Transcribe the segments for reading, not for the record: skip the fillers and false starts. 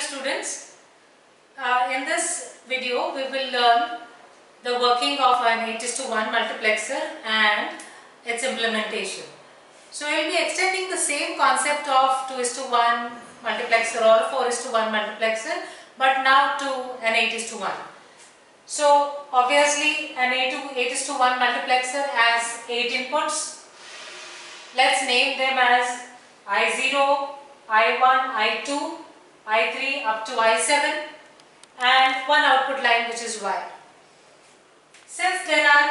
students. In this video we will learn the working of an 8:1 multiplexer and its implementation. So we will be extending the same concept of 2:1 multiplexer or 4:1 multiplexer, but now to an 8:1. So obviously an 8:1 multiplexer has 8 inputs. Let's name them as I0, I1, I2, I3 up to I7 and one output line which is Y. Since there are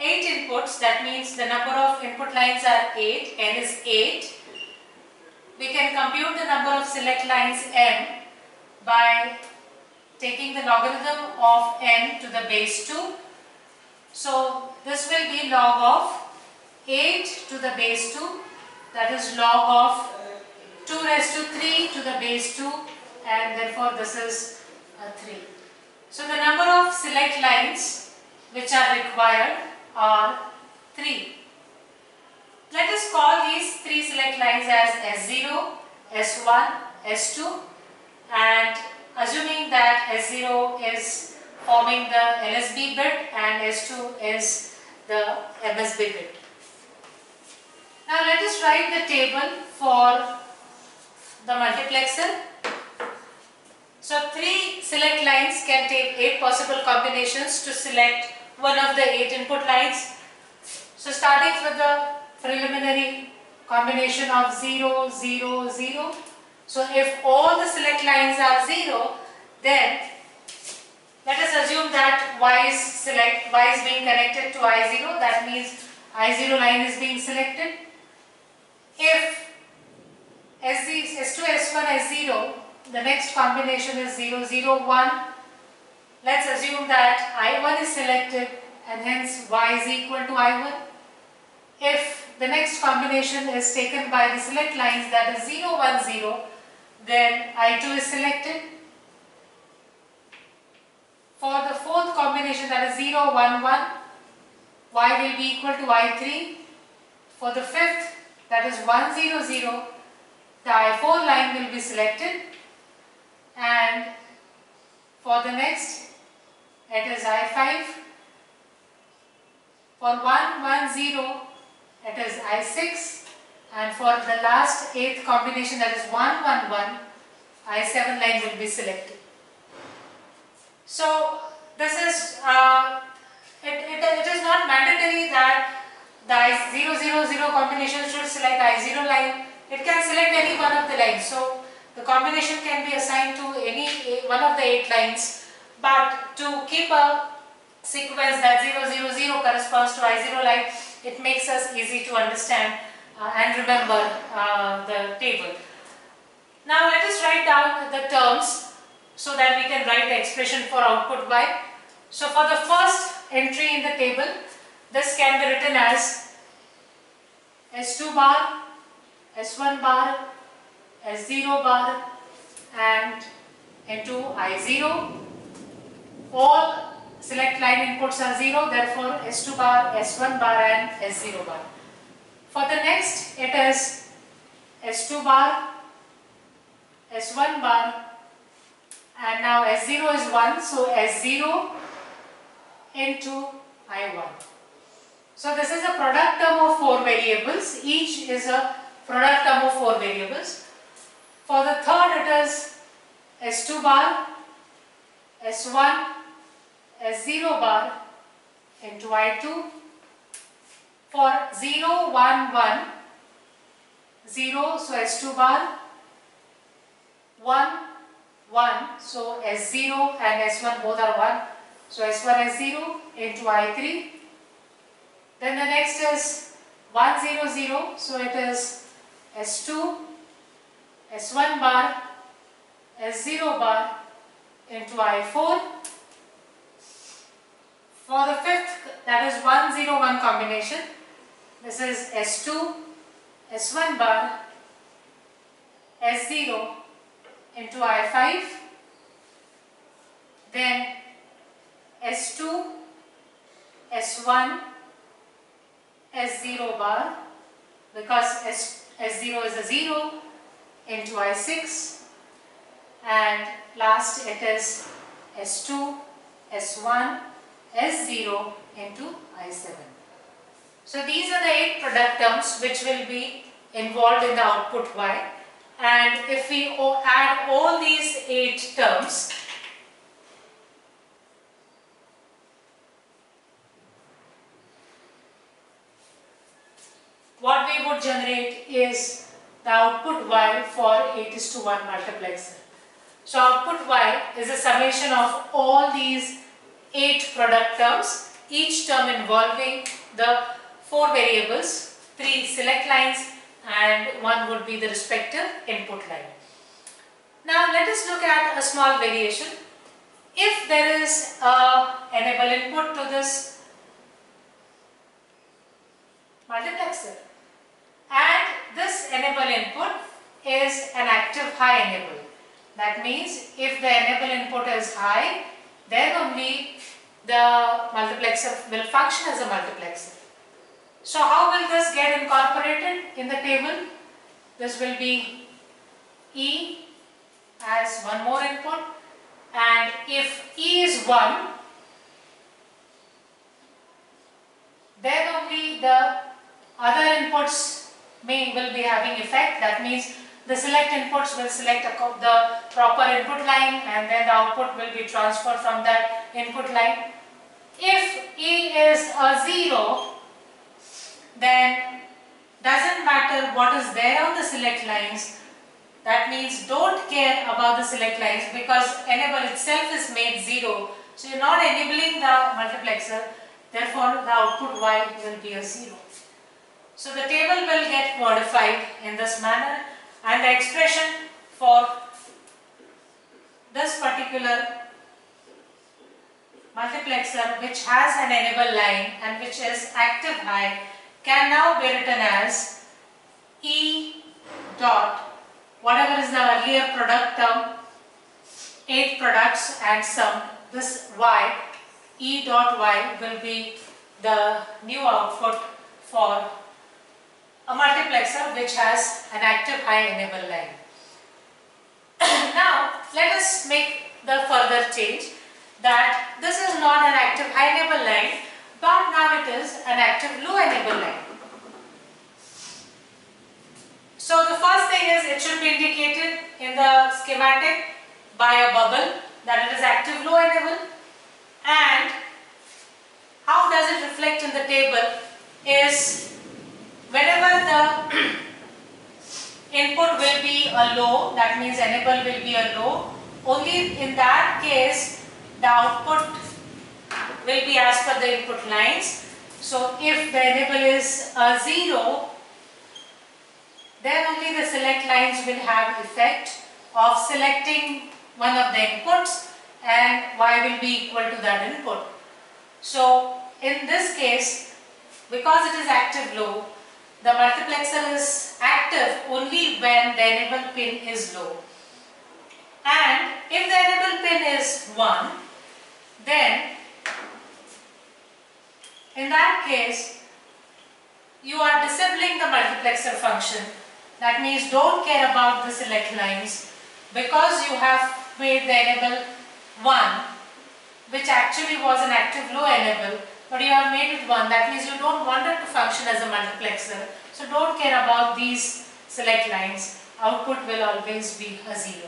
8 inputs, that means the number of input lines are 8, n is 8. We can compute the number of select lines m by taking the logarithm of n to the base 2. So this will be log of 8 to the base 2, that is log of 2 raised to 3 to the base 2, and therefore this is 3. So the number of select lines which are required are 3. Let us call these 3 select lines as S0, S1, S2, and assuming that S0 is forming the LSB bit and S2 is the MSB bit. Now let us write the table for the multiplexer. So 3 select lines can take 8 possible combinations to select one of the 8 input lines. So starting with the preliminary combination of 0, 0, 0. So if all the select lines are 0, then let us assume that Y is being connected to I0. That means I0 line is being selected. If S2, S1, S0, the next combination is 0, 0, 1. Let's assume that I1 is selected and hence Y is equal to I1. If the next combination is taken by the select lines, that is 0, 1, 0, then I2 is selected. For the fourth combination, that is 0, 1, 1, Y will be equal to I3. For the fifth, that is 1, 0, 0, the I4 line will be selected, and for the next it is I5. For 1, 1, 0 it is I6, and for the last 8th combination, that is 1, 1, 1, I7 line will be selected. So this is it is not mandatory that the I000 combination should select I0 line. It can select any one of the lines. So the combination can be assigned to any one of the 8 lines, but to keep a sequence that 000 corresponds to I0 line, it makes us easy to understand and remember the table. Now let us write down the terms so that we can write the expression for output Y. So for the first entry in the table, this can be written as S2 bar, S1 bar, S0 bar, and into I0. All select line inputs are 0, therefore S2 bar, S1 bar and S0 bar. For the next, it is S2 bar, S1 bar, and now S0 is 1, so S0 into I1. So this is a product term of 4 variables. Each is a product term of 4 variables. For the third, it is S2 bar, S1, S0 bar into I2. For 0, 1, 1, 0, so S2 bar, 1, 1, so S0 and S1 both are 1, so S1, S0 into I3. Then the next is 1, 0, 0, so it is S2, S1 bar, S0 bar into I4. For the fifth, that is 1, 0, 1 combination, this is S2, S1 bar, S0 into I5. Then S2, S1, S0 bar, because S0 is a 0, into I6. and last it is S2, S1, S0 into I7. So these are the 8 product terms which will be involved in the output Y, and if we add all these 8 terms, what we would generate is the output Y for 8:1 multiplexer. So output Y is a summation of all these 8 product terms, each term involving the 4 variables, 3 select lines and 1 would be the respective input line. Now let us look at a small variation. If there is a enable input to this multiplexer and this enable input is an active high enable, that means if the enable input is high, then only the multiplexer will function as a multiplexer. So how will this get incorporated in the table? This will be E as one more input, and if E is 1, then only the other inputs will be having effect. That means the select inputs will select the proper input line and then the output will be transferred from that input line. If E is a 0, then doesn't matter what is there on the select lines. That means don't care about the select lines because enable itself is made 0. So you're not enabling the multiplexer, therefore the output Y will be a 0. So the table will get modified in this manner, and the expression for this particular multiplexer which has an enable line and which is active high can now be written as E dot whatever is the earlier product term, 8 products and sum, this Y, E dot Y will be the new output for a multiplexer which has an active high enable line. Now let us make the further change that this is not an active high enable line, but now it is an active low enable line. So the first thing is it should be indicated in the schematic by a bubble that it is active low enable, and how does it reflect in the table is whenever the input will be a low, that means enable will be a low, only in that case the output will be as per the input lines. So if the enable is a 0, then only the select lines will have effect of selecting one of the inputs and Y will be equal to that input. So in this case, because it is active low, the multiplexer is active only when the enable pin is low. And if the enable pin is 1, then in that case you are disabling the multiplexer function. That means don't care about the select lines because you have made the enable 1, which actually was an active low enable, but you have made it 1. That means you don't want it to function as a multiplexer. So don't care about these select lines. Output will always be a 0.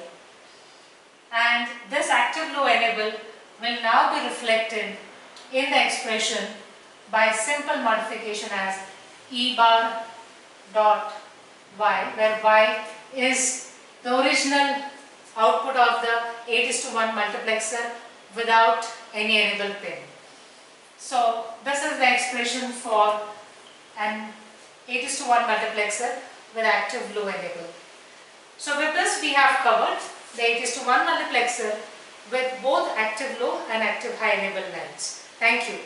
And this active low enable will now be reflected in the expression by simple modification as E bar dot Y, where Y is the original output of the 8:1 multiplexer without any enable pin. So this is the expression for an 8:1 multiplexer with active low enable. So with this we have covered the 8:1 multiplexer with both active low and active high enable lines. Thank you.